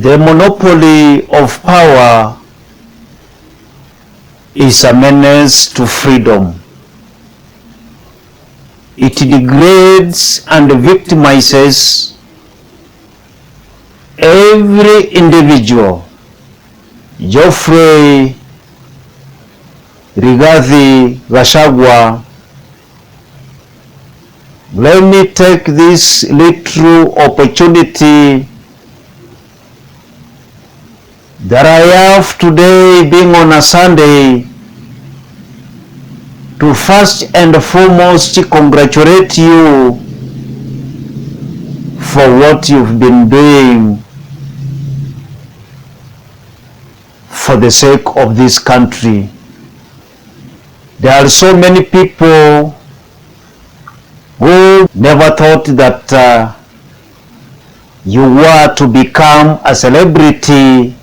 The monopoly of power is a menace to freedom. It degrades and victimizes every individual. Geoffrey, Rigathi, Gachagua, let me take this little opportunity that I have today, being on a Sunday, to first and foremost congratulate you for what you've been doing for the sake of this country. There are so many people who never thought that you were to become a celebrity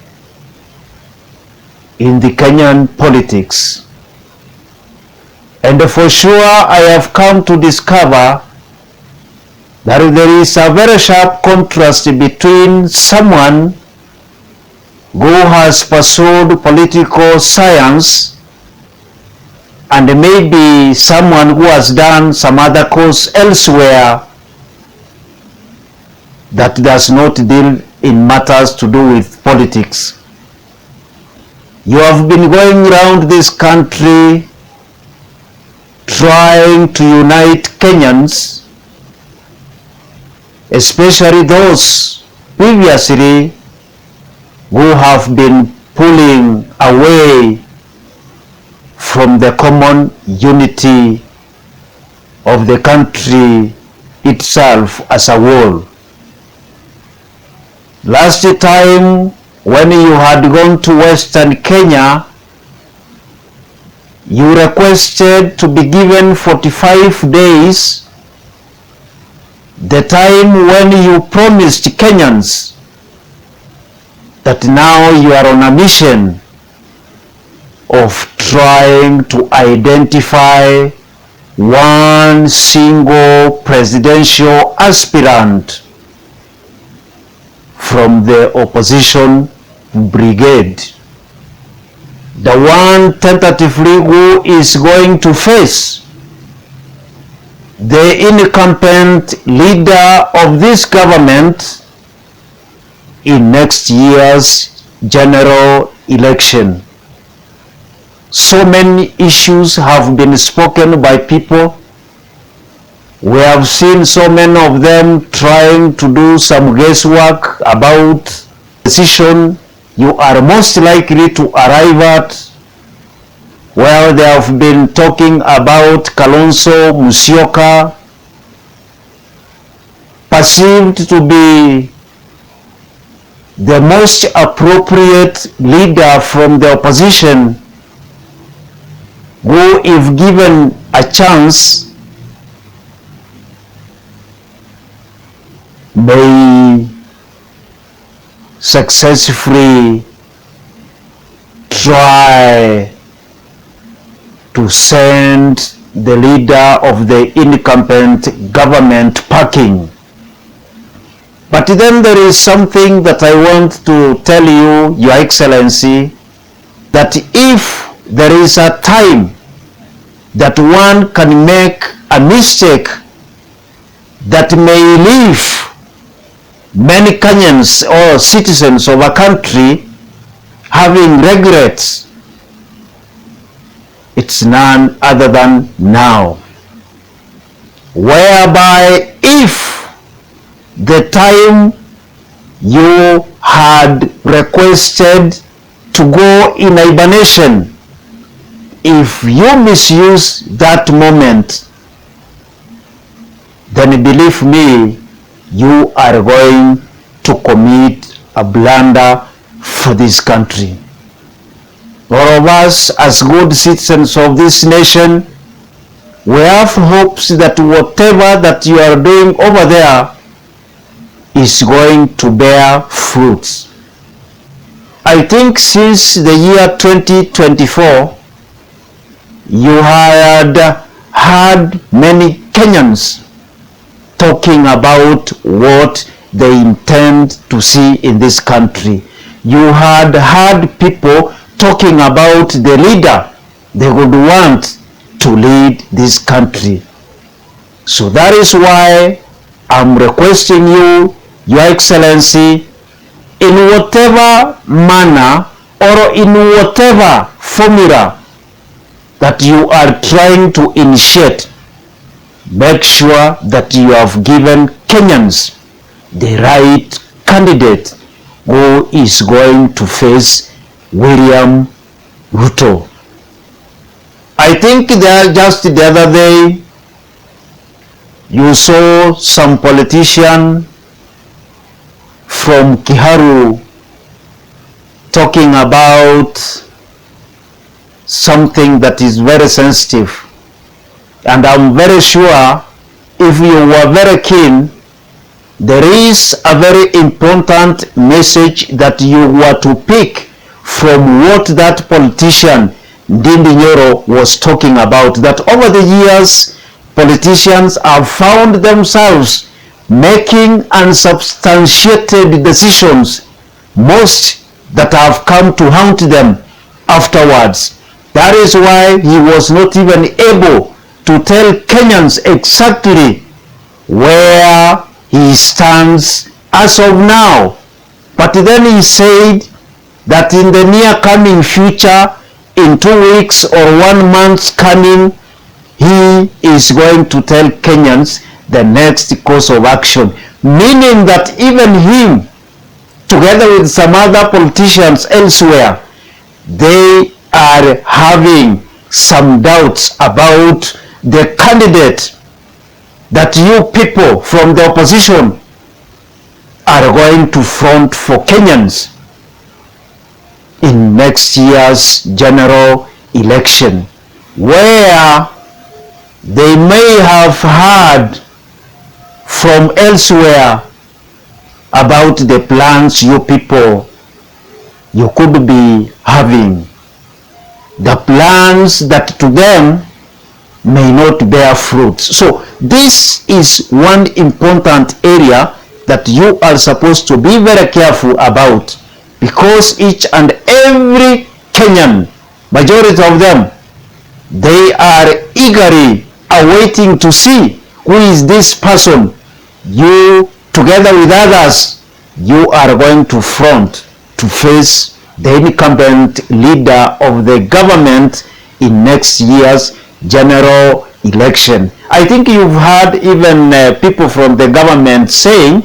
in the Kenyan politics. And for sure, I have come to discover that there is a very sharp contrast between someone who has pursued political science and maybe someone who has done some other course elsewhere that does not deal in matters to do with politics. You have been going around this country trying to unite Kenyans, especially those previously who have been pulling away from the common unity of the country itself as a whole. Last time when you had gone to Western Kenya, you requested to be given 45 days, the time when you promised Kenyans that now you are on a mission of trying to identify one single presidential aspirant from the opposition brigade. The one tentatively who is going to face the incumbent leader of this government in next year's general election. So many issues have been spoken by people. We have seen so many of them trying to do some guesswork about the decision you are most likely to arrive at. Well, they have been talking about Kalonzo Musyoka, perceived to be the most appropriate leader from the opposition, who, if given a chance, may successfully try to send the leader of the incumbent government packing. But then there is something that I want to tell you, Your Excellency, that if there is a time that one can make a mistake that may leave many Kenyans or citizens of a country having regrets, it's none other than now, whereby if the time you had requested to go in hibernation, if you misuse that moment, then believe me, you are going to commit a blunder for this country. All of us, as good citizens of this nation, we have hopes that whatever that you are doing over there is going to bear fruits. I think since the year 2024, you had heard many Kenyans talking about what they intend to see in this country. You had heard people talking about the leader they would want to lead this country. So that is why I'm requesting you, Your Excellency, in whatever manner or in whatever formula that you are trying to initiate, make sure that you have given Kenyans the right candidate who is going to face William Ruto. I think that just the other day you saw some politician from Kiharu talking about something that is very sensitive, and I'm very sure if you were very keen, there is a very important message that you were to pick from what that politician Ndindi Nyoro was talking about, that over the years politicians have found themselves making unsubstantiated decisions, most that have come to haunt them afterwards. That is why he was not even able to tell Kenyans exactly where he stands as of now. But then he said that in the near coming future, in 2 weeks or 1 month coming, he is going to tell Kenyans the next course of action, meaning that even him, together with some other politicians elsewhere, they are having some doubts about the candidate that you people from the opposition are going to front for Kenyans in next year's general election, where they may have heard from elsewhere about the plans you people you could be having, the plans that to them may not bear fruits. So this is one important area that you are supposed to be very careful about, because each and every Kenyan, majority of them, they are eagerly awaiting to see who is this person you, together with others, you are going to front to face the incumbent leader of the government in next year's general election. I think you've heard even people from the government saying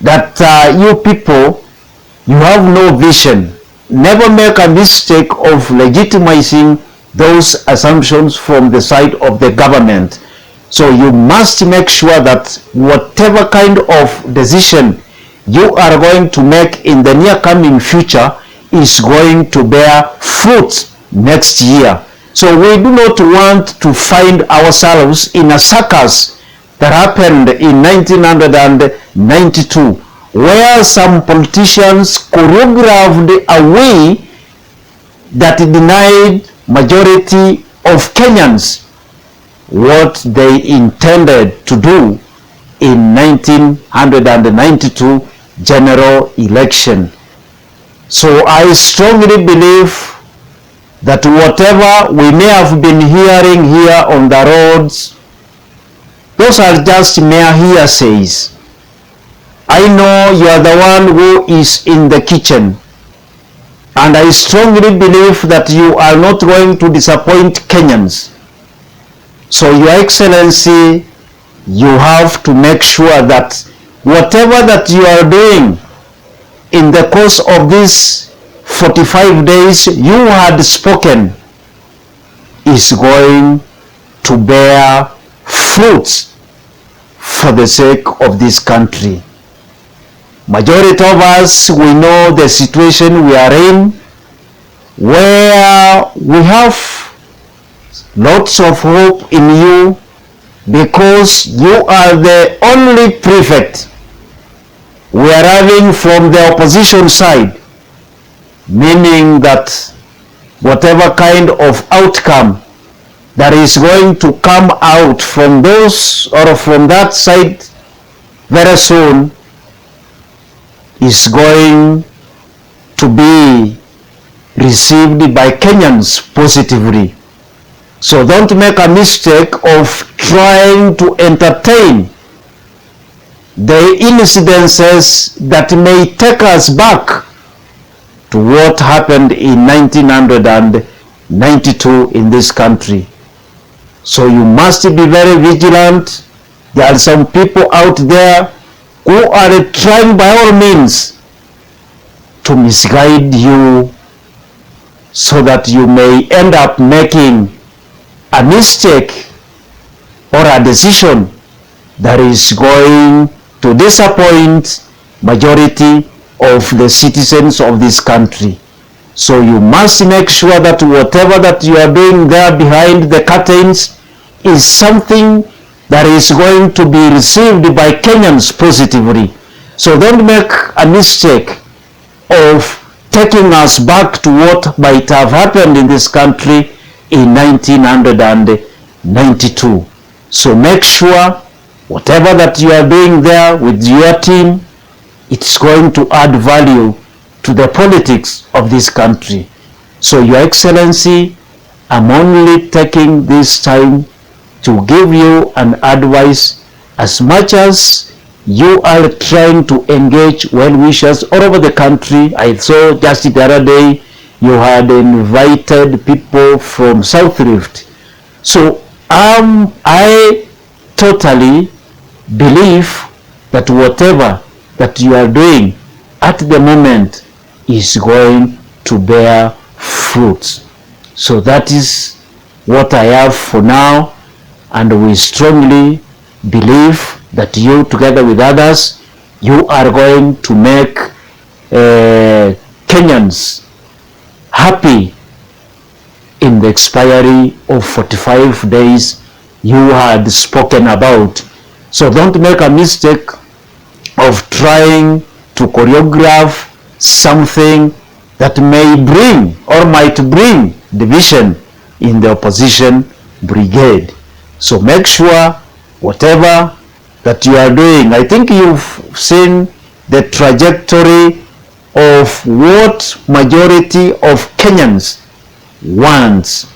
that you people, you have no vision. Never make a mistake of legitimizing those assumptions from the side of the government. So you must make sure that whatever kind of decision you are going to make in the near coming future is going to bear fruit next year. So we do not want to find ourselves in a circus that happened in 1992, where some politicians choreographed a way that denied majority of Kenyans what they intended to do in 1992 general election. So I strongly believe that whatever we may have been hearing here on the roads, those are just mere hearsays. I know you are the one who is in the kitchen, and I strongly believe that you are not going to disappoint Kenyans. So Your Excellency, you have to make sure that whatever that you are doing in the course of these 45 days you had spoken is going to bear fruits for the sake of this country. Majority of us, we know the situation we are in, where we have lots of hope in you, because you are the only prefect we are having from the opposition side, meaning that whatever kind of outcome that is going to come out from those or from that side very soon is going to be received by Kenyans positively. So don't make a mistake of trying to entertain the incidences that may take us back to what happened in 1992 in this country. So you must be very vigilant. There are some people out there who are trying by all means to misguide you so that you may end up making a mistake or a decision that is going to disappoint majority of the citizens of this country. So you must make sure that whatever that you are doing there behind the curtains is something that is going to be received by Kenyans positively. So don't make a mistake of taking us back to what might have happened in this country in 1992. So make sure whatever that you are doing there with your team, it's going to add value to the politics of this country. So Your Excellency, I'm only taking this time to give you an advice. As much as you are trying to engage well-wishers all over the country, I saw just the other day you had invited people from South Rift. So I totally believe that whatever that you are doing at the moment is going to bear fruits. So that is what I have for now, and we strongly believe that you, together with others, you are going to make Kenyans happy in the expiry of 45 days you had spoken about. So don't make a mistake of trying to choreograph something that may bring or might bring division in the opposition brigade. So make sure whatever that you are doing, I think you've seen the trajectory of what majority of Kenyans wants